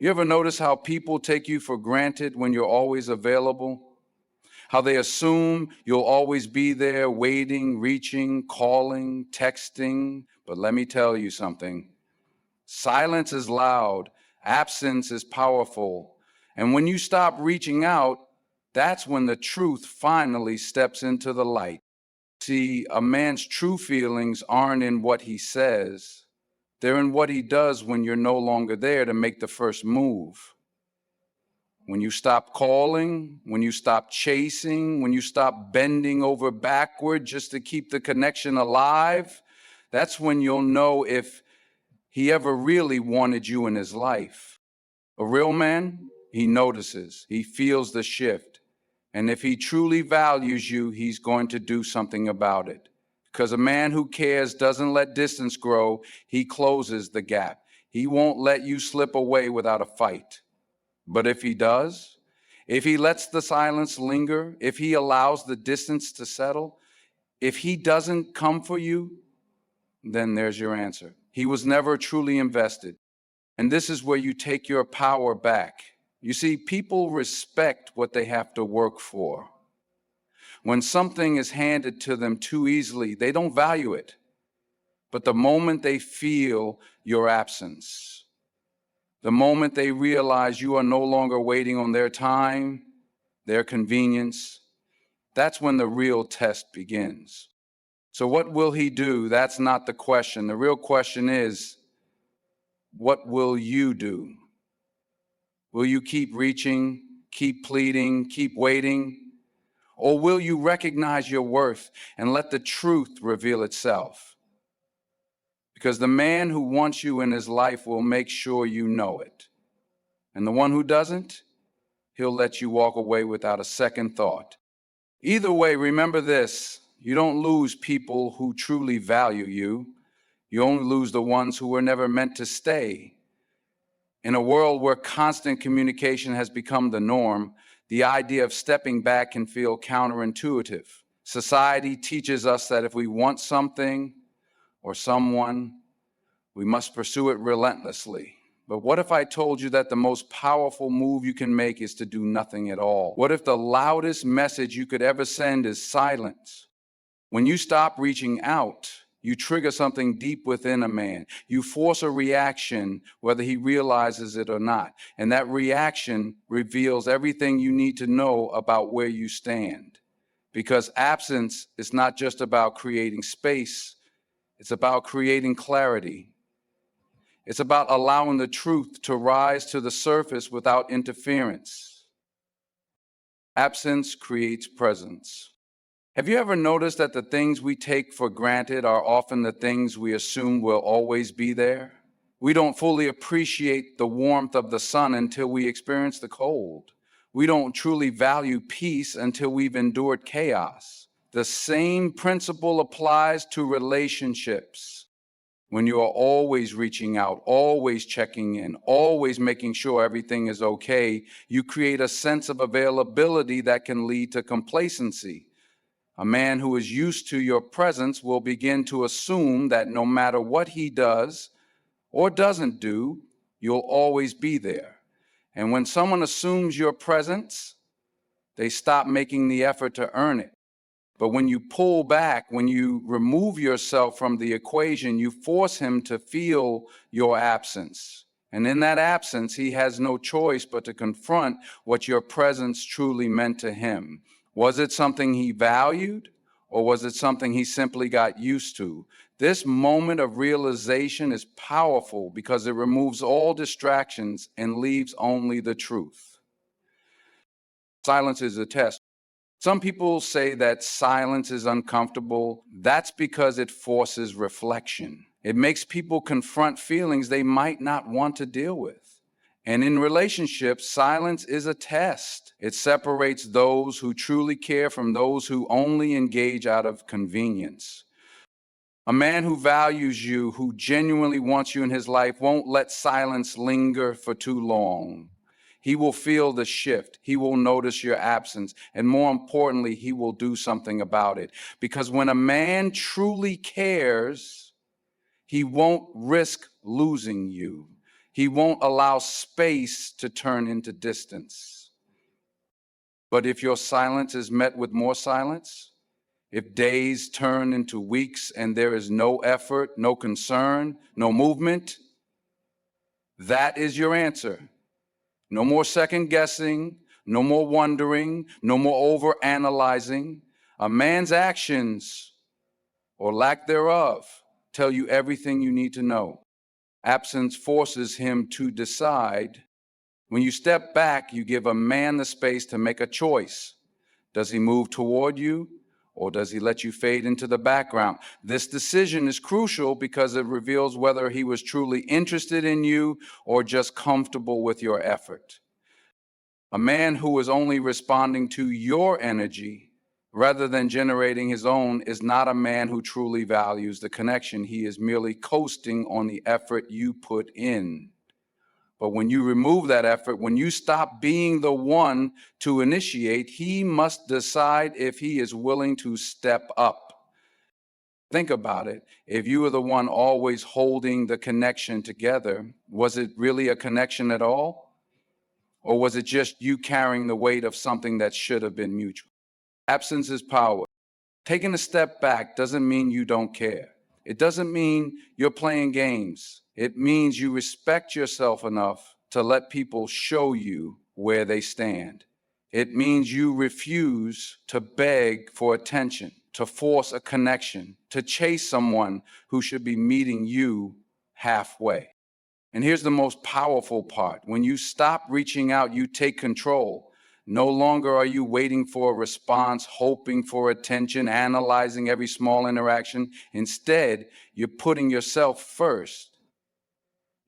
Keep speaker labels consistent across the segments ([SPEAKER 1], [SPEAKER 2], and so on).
[SPEAKER 1] You ever notice how people take you for granted when you're always available? How they assume you'll always be there, waiting, reaching, calling, texting. But let me tell you something. Silence is loud, absence is powerful. And when you stop reaching out, that's when the truth finally steps into the light. See, a man's true feelings aren't in what he says. They're in what he does when you're no longer there to make the first move. When you stop calling, when you stop chasing, when you stop bending over backward just to keep the connection alive, that's when you'll know if he ever really wanted you in his life. A real man, he notices, he feels the shift. And if he truly values you, he's going to do something about it. Because a man who cares doesn't let distance grow, he closes the gap. He won't let you slip away without a fight. But if he does, if he lets the silence linger, if he allows the distance to settle, if he doesn't come for you, then there's your answer. He was never truly invested. And this is where you take your power back. You see, people respect what they have to work for. When something is handed to them too easily, they don't value it. But the moment they feel your absence, the moment they realize you are no longer waiting on their time, their convenience, that's when the real test begins. So what will he do? That's not the question. The real question is, what will you do? Will you keep reaching, keep pleading, keep waiting? Or will you recognize your worth and let the truth reveal itself? Because the man who wants you in his life will make sure you know it. And the one who doesn't, he'll let you walk away without a second thought. Either way, remember this: you don't lose people who truly value you. You only lose the ones who were never meant to stay. In a world where constant communication has become the norm, the idea of stepping back can feel counterintuitive. Society teaches us that if we want something or someone, we must pursue it relentlessly. But what if I told you that the most powerful move you can make is to do nothing at all? What if the loudest message you could ever send is silence? When you stop reaching out, you trigger something deep within a man. You force a reaction, whether he realizes it or not. And that reaction reveals everything you need to know about where you stand. Because absence is not just about creating space, it's about creating clarity. It's about allowing the truth to rise to the surface without interference. Absence creates presence. Have you ever noticed that the things we take for granted are often the things we assume will always be there? We don't fully appreciate the warmth of the sun until we experience the cold. We don't truly value peace until we've endured chaos. The same principle applies to relationships. When you are always reaching out, always checking in, always making sure everything is okay, you create a sense of availability that can lead to complacency. A man who is used to your presence will begin to assume that no matter what he does or doesn't do, you'll always be there. And when someone assumes your presence, they stop making the effort to earn it. But when you pull back, when you remove yourself from the equation, you force him to feel your absence. And in that absence, he has no choice but to confront what your presence truly meant to him. Was it something he valued, or was it something he simply got used to? This moment of realization is powerful because it removes all distractions and leaves only the truth. Silence is a test. Some people say that silence is uncomfortable. That's because it forces reflection. It makes people confront feelings they might not want to deal with. And in relationships, silence is a test. It separates those who truly care from those who only engage out of convenience. A man who values you, who genuinely wants you in his life, won't let silence linger for too long. He will feel the shift. He will notice your absence. And more importantly, he will do something about it. Because when a man truly cares, he won't risk losing you. He won't allow space to turn into distance. But if your silence is met with more silence, if days turn into weeks and there is no effort, no concern, no movement, that is your answer. No more second guessing, no more wondering, no more over analyzing. A man's actions or lack thereof tell you everything you need to know. Absence forces him to decide. When you step back, you give a man the space to make a choice. Does he move toward you, or does he let you fade into the background? This decision is crucial because it reveals whether he was truly interested in you or just comfortable with your effort. A man who is only responding to your energy rather than generating his own is not a man who truly values the connection. He is merely coasting on the effort you put in. But when you remove that effort, when you stop being the one to initiate, he must decide if he is willing to step up. Think about it. If you were the one always holding the connection together, was it really a connection at all? Or was it just you carrying the weight of something that should have been mutual? Absence is power. Taking a step back doesn't mean you don't care. It doesn't mean you're playing games. It means you respect yourself enough to let people show you where they stand. It means you refuse to beg for attention, to force a connection, to chase someone who should be meeting you halfway. And here's the most powerful part. When you stop reaching out, you take control. No longer are you waiting for a response, hoping for attention, analyzing every small interaction. Instead, you're putting yourself first.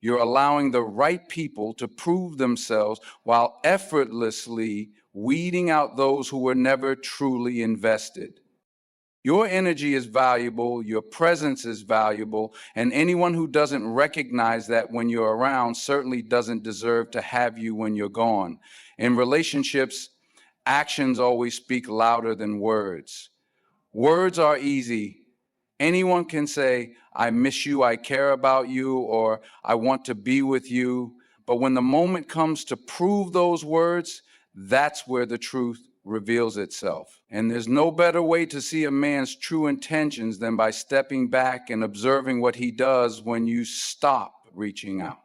[SPEAKER 1] You're allowing the right people to prove themselves while effortlessly weeding out those who were never truly invested. Your energy is valuable, your presence is valuable, and anyone who doesn't recognize that when you're around certainly doesn't deserve to have you when you're gone. In relationships, actions always speak louder than words. Words are easy. Anyone can say, I miss you, I care about you, or I want to be with you. But when the moment comes to prove those words, that's where the truth reveals itself. And there's no better way to see a man's true intentions than by stepping back and observing what he does when you stop reaching out.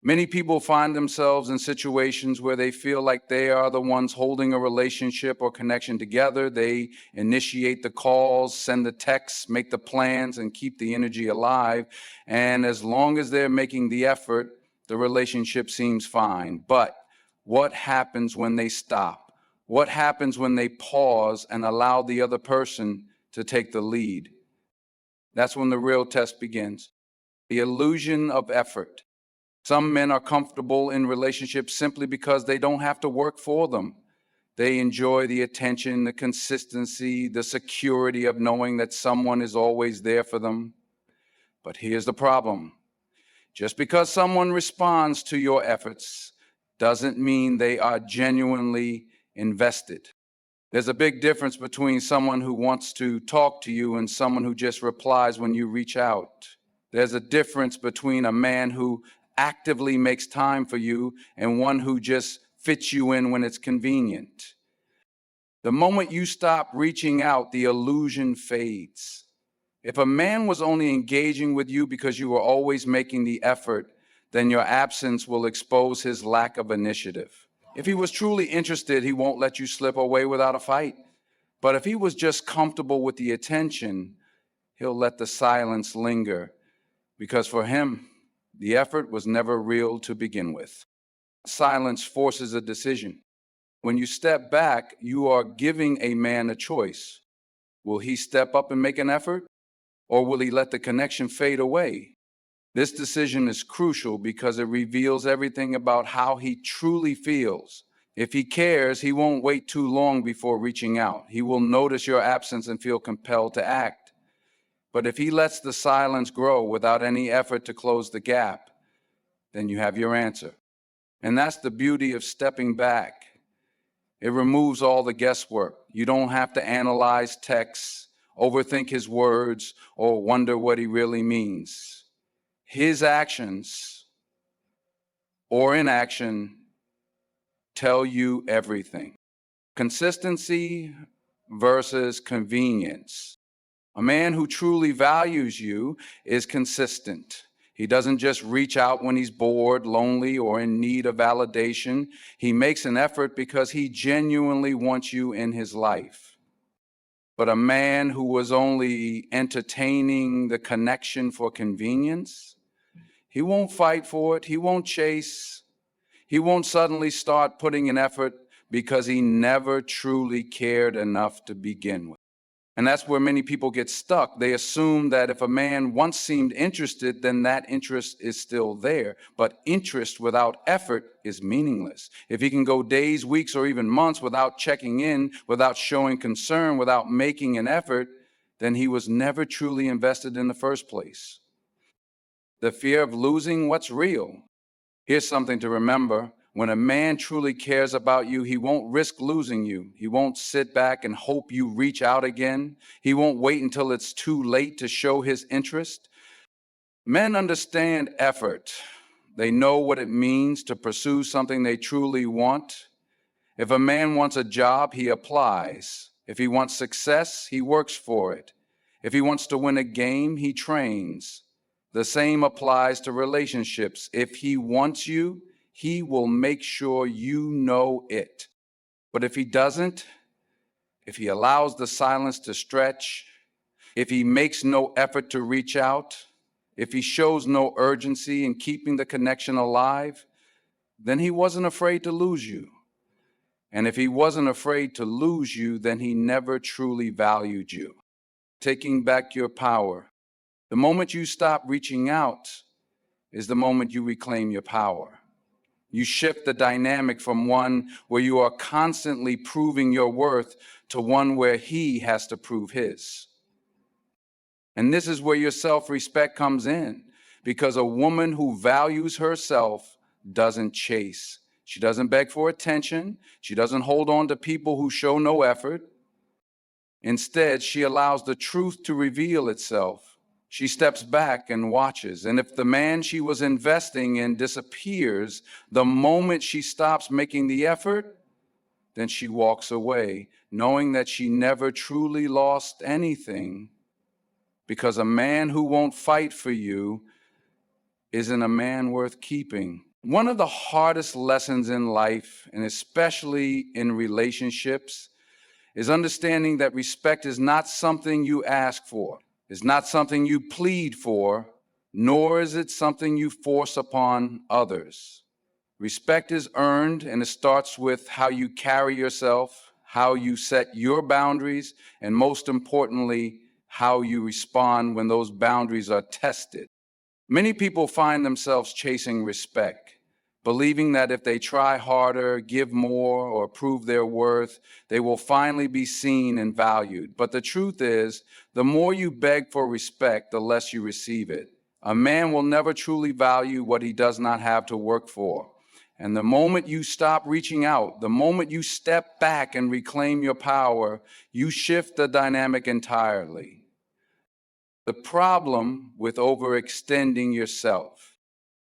[SPEAKER 1] Many people find themselves in situations where they feel like they are the ones holding a relationship or connection together. They initiate the calls, send the texts, make the plans, and keep the energy alive. And as long as they're making the effort, the relationship seems fine. But what happens when they stop? What happens when they pause and allow the other person to take the lead? That's when the real test begins. The illusion of effort. Some men are comfortable in relationships simply because they don't have to work for them. They enjoy the attention, the consistency, the security of knowing that someone is always there for them. But here's the problem. Just because someone responds to your efforts doesn't mean they are genuinely invested. There's a big difference between someone who wants to talk to you and someone who just replies when you reach out. There's a difference between a man who actively makes time for you and one who just fits you in when it's convenient. The moment you stop reaching out, the illusion fades. If a man was only engaging with you because you were always making the effort, then your absence will expose his lack of initiative. If he was truly interested, he won't let you slip away without a fight. But if he was just comfortable with the attention, he'll let the silence linger, because for him, the effort was never real to begin with. Silence forces a decision. When you step back, you are giving a man a choice. Will he step up and make an effort, or will he let the connection fade away? This decision is crucial because it reveals everything about how he truly feels. If he cares, he won't wait too long before reaching out. He will notice your absence and feel compelled to act. But if he lets the silence grow without any effort to close the gap, then you have your answer. And that's the beauty of stepping back. It removes all the guesswork. You don't have to analyze texts, overthink his words, or wonder what he really means. His actions or inaction tell you everything. Consistency versus convenience. A man who truly values you is consistent. He doesn't just reach out when he's bored, lonely, or in need of validation. He makes an effort because he genuinely wants you in his life. But a man who was only entertaining the connection for convenience, he won't fight for it, he won't chase, he won't suddenly start putting in effort because he never truly cared enough to begin with. And that's where many people get stuck. They assume that if a man once seemed interested, then that interest is still there. But interest without effort is meaningless. If he can go days, weeks, or even months without checking in, without showing concern, without making an effort, then he was never truly invested in the first place. The fear of losing what's real. Here's something to remember. When a man truly cares about you, he won't risk losing you. He won't sit back and hope you reach out again. He won't wait until it's too late to show his interest. Men understand effort. They know what it means to pursue something they truly want. If a man wants a job, he applies. If he wants success, he works for it. If he wants to win a game, he trains. The same applies to relationships. If he wants you, he will make sure you know it. But if he doesn't, if he allows the silence to stretch, if he makes no effort to reach out, if he shows no urgency in keeping the connection alive, then he wasn't afraid to lose you. And if he wasn't afraid to lose you, then he never truly valued you. Taking back your power. The moment you stop reaching out is the moment you reclaim your power. You shift the dynamic from one where you are constantly proving your worth to one where he has to prove his. And this is where your self-respect comes in, because a woman who values herself doesn't chase. She doesn't beg for attention. She doesn't hold on to people who show no effort. Instead, she allows the truth to reveal itself. She steps back and watches. And if the man she was investing in disappears, the moment she stops making the effort, then she walks away, knowing that she never truly lost anything, because a man who won't fight for you isn't a man worth keeping. One of the hardest lessons in life, and especially in relationships, is understanding that respect is not something you ask for. It's not something you plead for, nor is it something you force upon others. Respect is earned, and it starts with how you carry yourself, how you set your boundaries, and most importantly, how you respond when those boundaries are tested. Many people find themselves chasing respect, believing that if they try harder, give more, or prove their worth, they will finally be seen and valued. But the truth is, the more you beg for respect, the less you receive it. A man will never truly value what he does not have to work for. And the moment you stop reaching out, the moment you step back and reclaim your power, you shift the dynamic entirely. The problem with overextending yourself.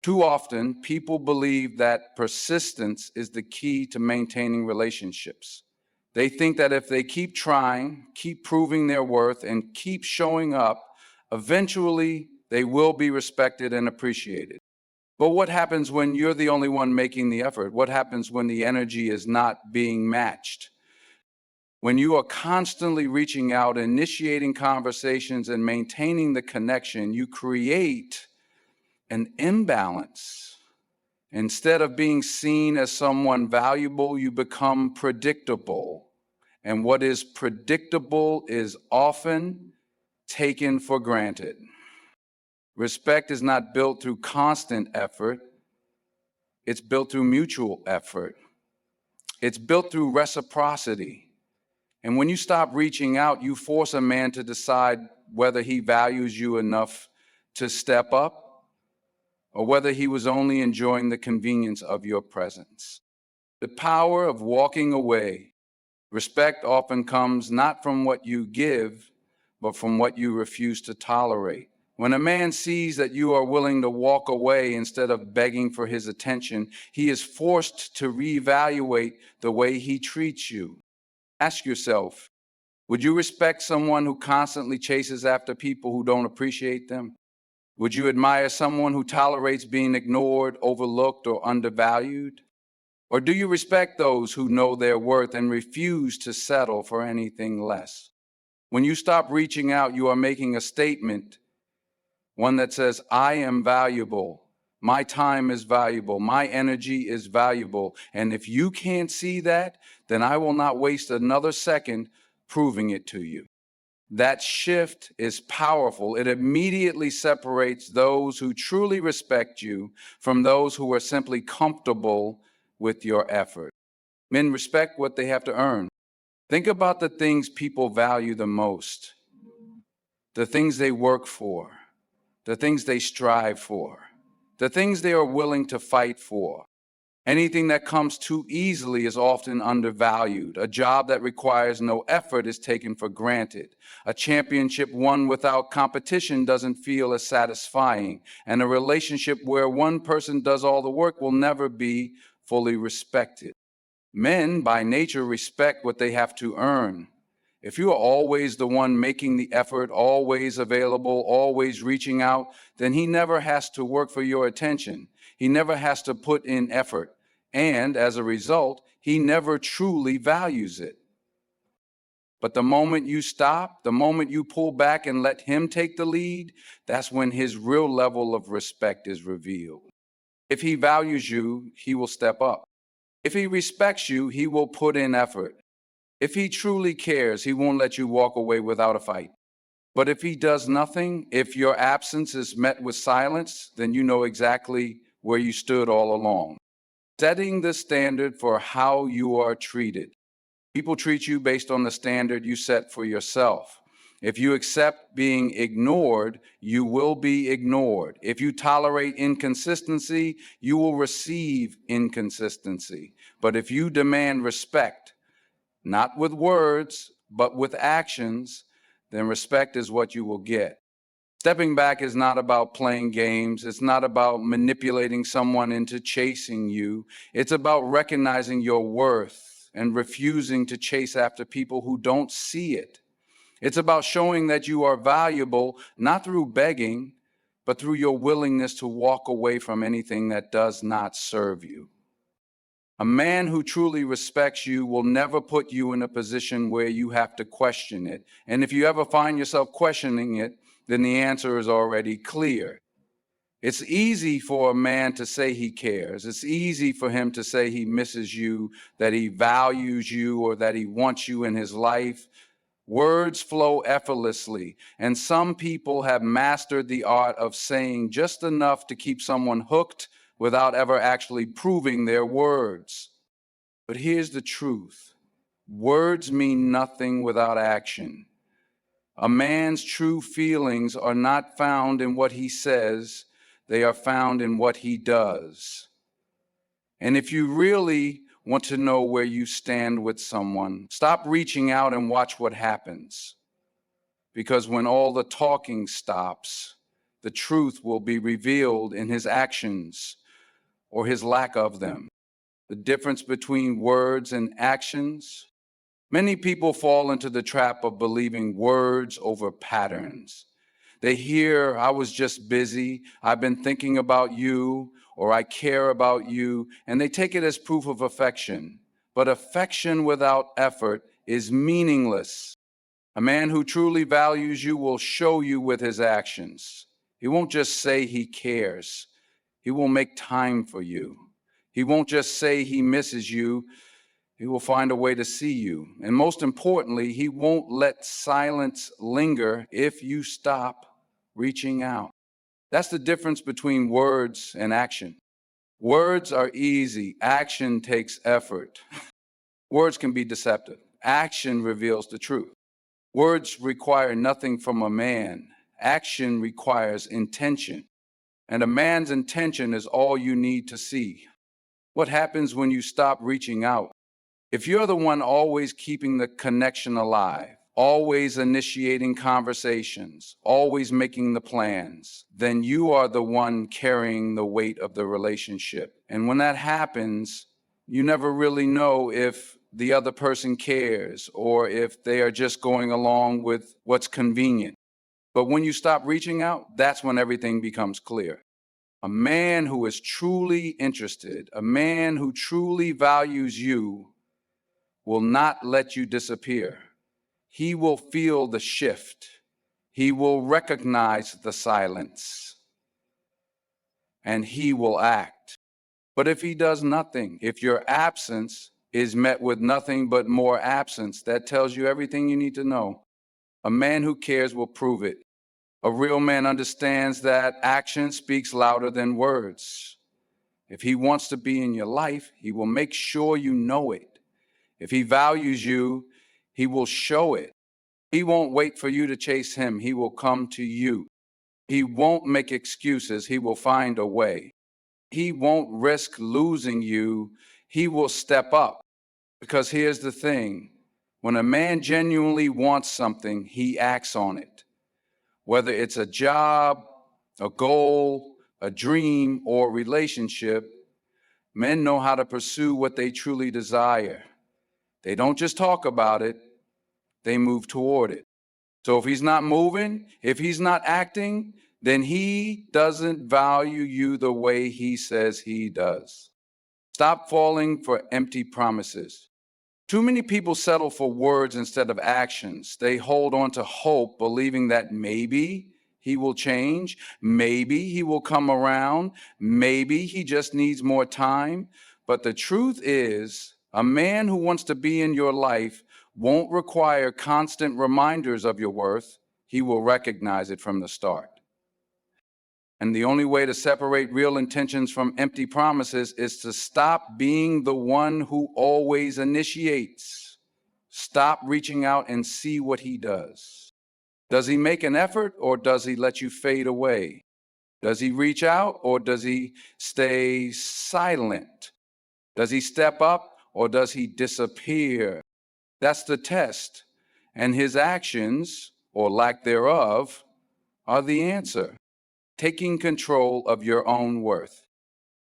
[SPEAKER 1] Too often, people believe that persistence is the key to maintaining relationships. They think that if they keep trying, keep proving their worth, and keep showing up, eventually they will be respected and appreciated. But what happens when you're the only one making the effort? What happens when the energy is not being matched? When you are constantly reaching out, initiating conversations, and maintaining the connection, you create an imbalance. Instead of being seen as someone valuable, you become predictable. And what is predictable is often taken for granted. Respect is not built through constant effort. It's built through mutual effort. It's built through reciprocity. And when you stop reaching out, you force a man to decide whether he values you enough to step up, or whether he was only enjoying the convenience of your presence. The power of walking away. Respect often comes not from what you give, but from what you refuse to tolerate. When a man sees that you are willing to walk away instead of begging for his attention, he is forced to reevaluate the way he treats you. Ask yourself, would you respect someone who constantly chases after people who don't appreciate them? Would you admire someone who tolerates being ignored, overlooked, or undervalued? Or do you respect those who know their worth and refuse to settle for anything less? When you stop reaching out, you are making a statement, one that says, I am valuable. My time is valuable. My energy is valuable. And if you can't see that, then I will not waste another second proving it to you. That shift is powerful. It immediately separates those who truly respect you from those who are simply comfortable with your effort. Men respect what they have to earn. Think about the things people value the most, the things they work for, the things they strive for, the things they are willing to fight for. Anything that comes too easily is often undervalued. A job that requires no effort is taken for granted. A championship won without competition doesn't feel as satisfying. And a relationship where one person does all the work will never be fully respected. Men, by nature, respect what they have to earn. If you are always the one making the effort, always available, always reaching out, then he never has to work for your attention. He never has to put in effort. And as a result, he never truly values it. But the moment you stop, the moment you pull back and let him take the lead, that's when his real level of respect is revealed. If he values you, he will step up. If he respects you, he will put in effort. If he truly cares, he won't let you walk away without a fight. But if he does nothing, if your absence is met with silence, then you know exactly where you stood all along. Setting the standard for how you are treated. People treat you based on the standard you set for yourself. If you accept being ignored, you will be ignored. If you tolerate inconsistency, you will receive inconsistency. But if you demand respect, not with words, but with actions, then respect is what you will get. Stepping back is not about playing games. It's not about manipulating someone into chasing you. It's about recognizing your worth and refusing to chase after people who don't see it. It's about showing that you are valuable, not through begging, but through your willingness to walk away from anything that does not serve you. A man who truly respects you will never put you in a position where you have to question it. And if you ever find yourself questioning it, then the answer is already clear. It's easy for a man to say he cares. It's easy for him to say he misses you, that he values you, or that he wants you in his life. Words flow effortlessly, and some people have mastered the art of saying just enough to keep someone hooked without ever actually proving their words. But here's the truth. Words mean nothing without action. A man's true feelings are not found in what he says, they are found in what he does. And if you really want to know where you stand with someone, stop reaching out and watch what happens. Because when all the talking stops, the truth will be revealed in his actions or his lack of them. The difference between words and actions. Many people fall into the trap of believing words over patterns. They hear, I was just busy, I've been thinking about you, or I care about you, and they take it as proof of affection. But affection without effort is meaningless. A man who truly values you will show you with his actions. He won't just say he cares. He will make time for you. He won't just say he misses you. He will find a way to see you. And most importantly, he won't let silence linger if you stop reaching out. That's the difference between words and action. Words are easy. Action takes effort. Words can be deceptive. Action reveals the truth. Words require nothing from a man. Action requires intention. And a man's intention is all you need to see. What happens when you stop reaching out? If you're the one always keeping the connection alive, always initiating conversations, always making the plans, then you are the one carrying the weight of the relationship. And when that happens, you never really know if the other person cares or if they are just going along with what's convenient. But when you stop reaching out, that's when everything becomes clear. A man who is truly interested, a man who truly values you, will not let you disappear. He will feel the shift. He will recognize the silence, and he will act. But if he does nothing, if your absence is met with nothing but more absence, that tells you everything you need to know. A man who cares will prove it. A real man understands that action speaks louder than words. If he wants to be in your life, he will make sure you know it. If he values you, he will show it. He won't wait for you to chase him. He will come to you. He won't make excuses. He will find a way. He won't risk losing you. He will step up. Because here's the thing. When a man genuinely wants something, he acts on it. Whether it's a job, a goal, a dream, or a relationship, men know how to pursue what they truly desire. They don't just talk about it, they move toward it. So if he's not moving, if he's not acting, then he doesn't value you the way he says he does. Stop falling for empty promises. Too many people settle for words instead of actions. They hold on to hope, believing that maybe he will change, maybe he will come around, maybe he just needs more time. But the truth is, a man who wants to be in your life won't require constant reminders of your worth. He will recognize it from the start. And the only way to separate real intentions from empty promises is to stop being the one who always initiates. Stop reaching out and see what he does. Does he make an effort or does he let you fade away? Does he reach out or does he stay silent? Does he step up or does he disappear? That's the test. And his actions, or lack thereof, are the answer. Taking control of your own worth.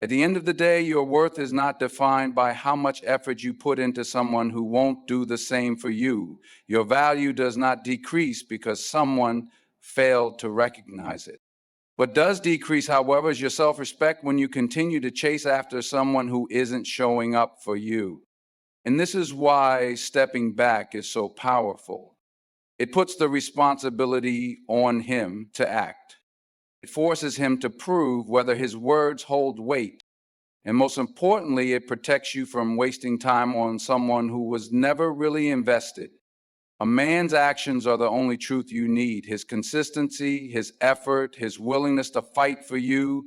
[SPEAKER 1] At the end of the day, your worth is not defined by how much effort you put into someone who won't do the same for you. Your value does not decrease because someone failed to recognize it. What does decrease, however, is your self-respect when you continue to chase after someone who isn't showing up for you. And this is why stepping back is so powerful. It puts the responsibility on him to act. It forces him to prove whether his words hold weight. And most importantly, it protects you from wasting time on someone who was never really invested. A man's actions are the only truth you need. His consistency, his effort, his willingness to fight for you,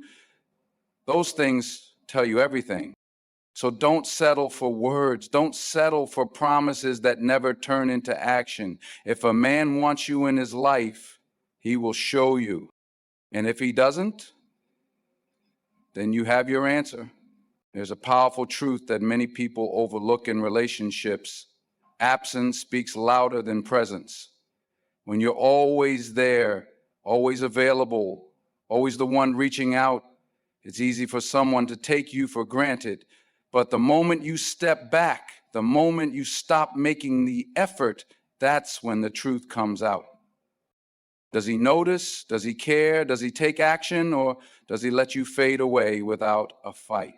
[SPEAKER 1] those things tell you everything. So don't settle for words. Don't settle for promises that never turn into action. If a man wants you in his life, he will show you. And if he doesn't, then you have your answer. There's a powerful truth that many people overlook in relationships. Absence speaks louder than presence. When you're always there, always available, always the one reaching out, it's easy for someone to take you for granted. But the moment you step back, the moment you stop making the effort, that's when the truth comes out. Does he notice? Does he care? Does he take action? Or does he let you fade away without a fight?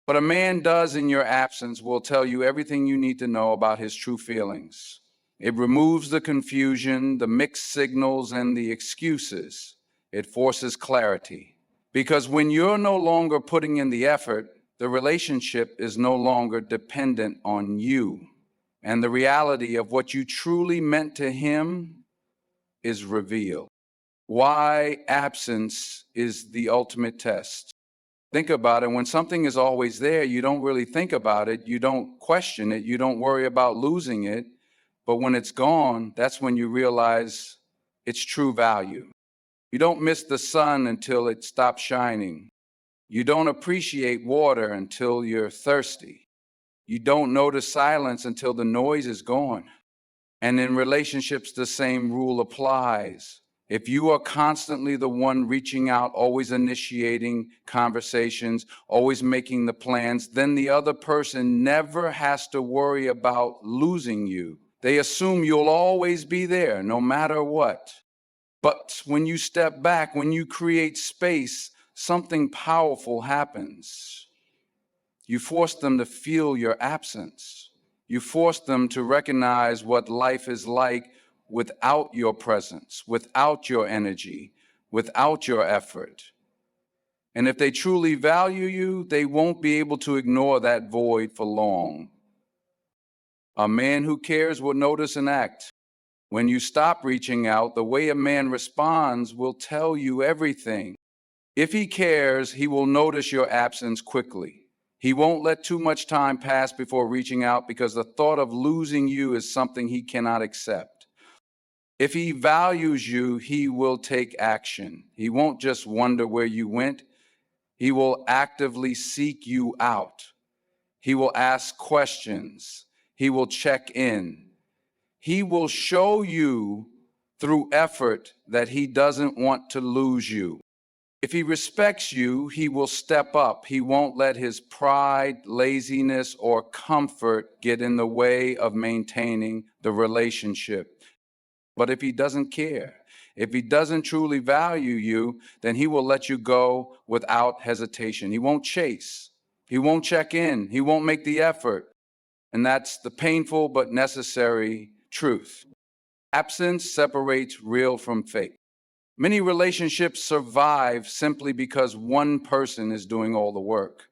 [SPEAKER 1] What a man does in your absence will tell you everything you need to know about his true feelings. It removes the confusion, the mixed signals, and the excuses. It forces clarity. Because when you're no longer putting in the effort, the relationship is no longer dependent on you. And the reality of what you truly meant to him is revealed. Why absence is the ultimate test. Think about it. When something is always there, you don't really think about it. You don't question it. You don't worry about losing it. But when it's gone, that's when you realize its true value. You don't miss the sun until it stops shining. You don't appreciate water until you're thirsty. You don't notice silence until the noise is gone. And in relationships, the same rule applies. If you are constantly the one reaching out, always initiating conversations, always making the plans, then the other person never has to worry about losing you. They assume you'll always be there, no matter what. But when you step back, when you create space, something powerful happens. You force them to feel your absence. You force them to recognize what life is like without your presence, without your energy, without your effort. And if they truly value you, they won't be able to ignore that void for long. A man who cares will notice and act. When you stop reaching out, the way a man responds will tell you everything. If he cares, he will notice your absence quickly. He won't let too much time pass before reaching out because the thought of losing you is something he cannot accept. If he values you, he will take action. He won't just wonder where you went. He will actively seek you out. He will ask questions. He will check in. He will show you through effort that he doesn't want to lose you. If he respects you, he will step up. He won't let his pride, laziness, or comfort get in the way of maintaining the relationship. But if he doesn't care, if he doesn't truly value you, then he will let you go without hesitation. He won't chase. He won't check in. He won't make the effort. And that's the painful but necessary truth. Absence separates real from fake. Many relationships survive simply because one person is doing all the work.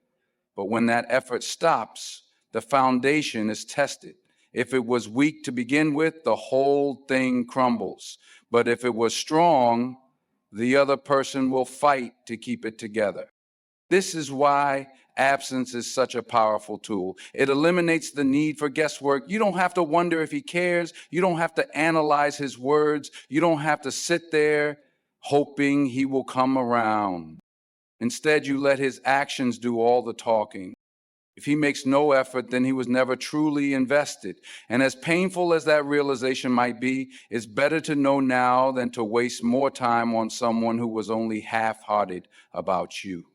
[SPEAKER 1] But when that effort stops, the foundation is tested. If it was weak to begin with, the whole thing crumbles. But if it was strong, the other person will fight to keep it together. This is why absence is such a powerful tool. It eliminates the need for guesswork. You don't have to wonder if he cares. You don't have to analyze his words. You don't have to sit there hoping he will come around. Instead, you let his actions do all the talking. If he makes no effort, then he was never truly invested. And as painful as that realization might be, it's better to know now than to waste more time on someone who was only half-hearted about you.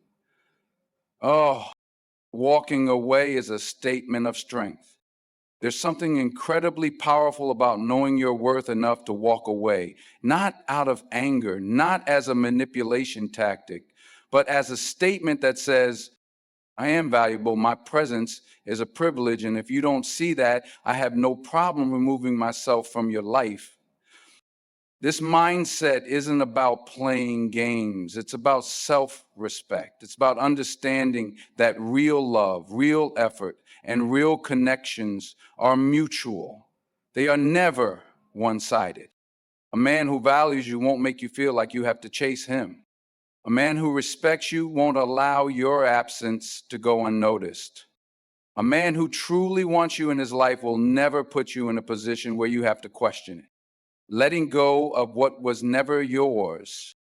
[SPEAKER 1] Oh, walking away is a statement of strength. There's something incredibly powerful about knowing your worth enough to walk away, not out of anger, not as a manipulation tactic, but as a statement that says, I am valuable, my presence is a privilege, and if you don't see that, I have no problem removing myself from your life. This mindset isn't about playing games. It's about self-respect. It's about understanding that real love, real effort, and real connections are mutual. They are never one-sided. A man who values you won't make you feel like you have to chase him. A man who respects you won't allow your absence to go unnoticed. A man who truly wants you in his life will never put you in a position where you have to question it. Letting go of what was never yours.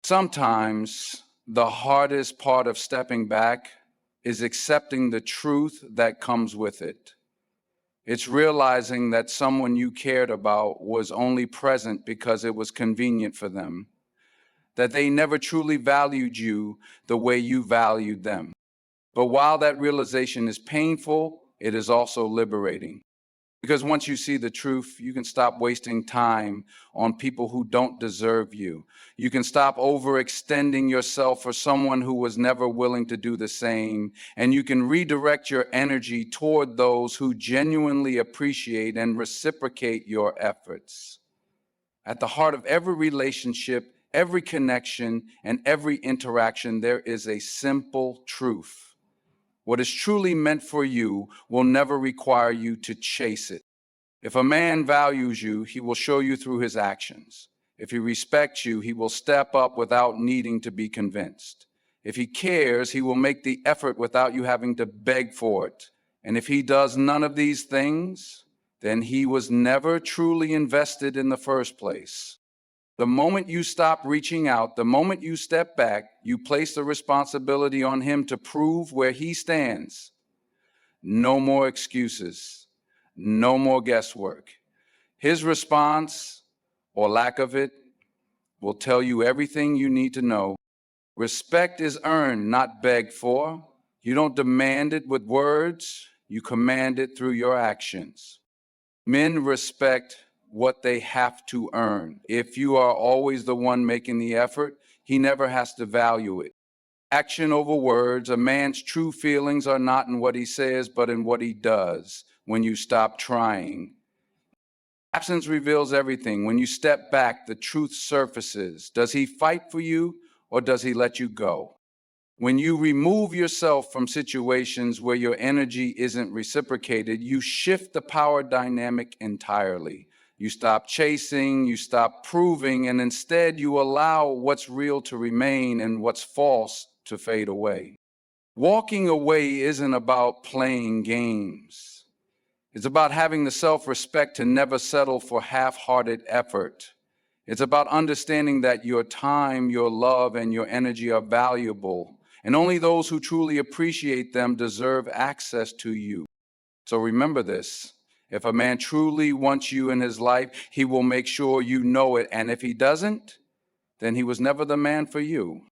[SPEAKER 1] Sometimes the hardest part of stepping back is accepting the truth that comes with it. It's realizing that someone you cared about was only present because it was convenient for them, that they never truly valued you the way you valued them. But while that realization is painful, it is also liberating. Because once you see the truth, you can stop wasting time on people who don't deserve you. You can stop overextending yourself for someone who was never willing to do the same. And you can redirect your energy toward those who genuinely appreciate and reciprocate your efforts. At the heart of every relationship, every connection, and every interaction, there is a simple truth. What is truly meant for you will never require you to chase it. If a man values you, he will show you through his actions. If he respects you, he will step up without needing to be convinced. If he cares, he will make the effort without you having to beg for it. And if he does none of these things, then he was never truly invested in the first place. The moment you stop reaching out, the moment you step back, you place the responsibility on him to prove where he stands. No more excuses. No more guesswork. His response, or lack of it, will tell you everything you need to know. Respect is earned, not begged for. You don't demand it with words, you command it through your actions. Men respect what they have to earn. If you are always the one making the effort, he never has to value it. Action over words. A man's true feelings are not in what he says, but in what he does when you stop trying. Absence reveals everything. When you step back, the truth surfaces. Does he fight for you or does he let you go? When you remove yourself from situations where your energy isn't reciprocated, you shift the power dynamic entirely. You stop chasing, you stop proving, and instead you allow what's real to remain and what's false to fade away. Walking away isn't about playing games. It's about having the self-respect to never settle for half-hearted effort. It's about understanding that your time, your love, and your energy are valuable, and only those who truly appreciate them deserve access to you. So remember this. If a man truly wants you in his life, he will make sure you know it, and if he doesn't, then he was never the man for you.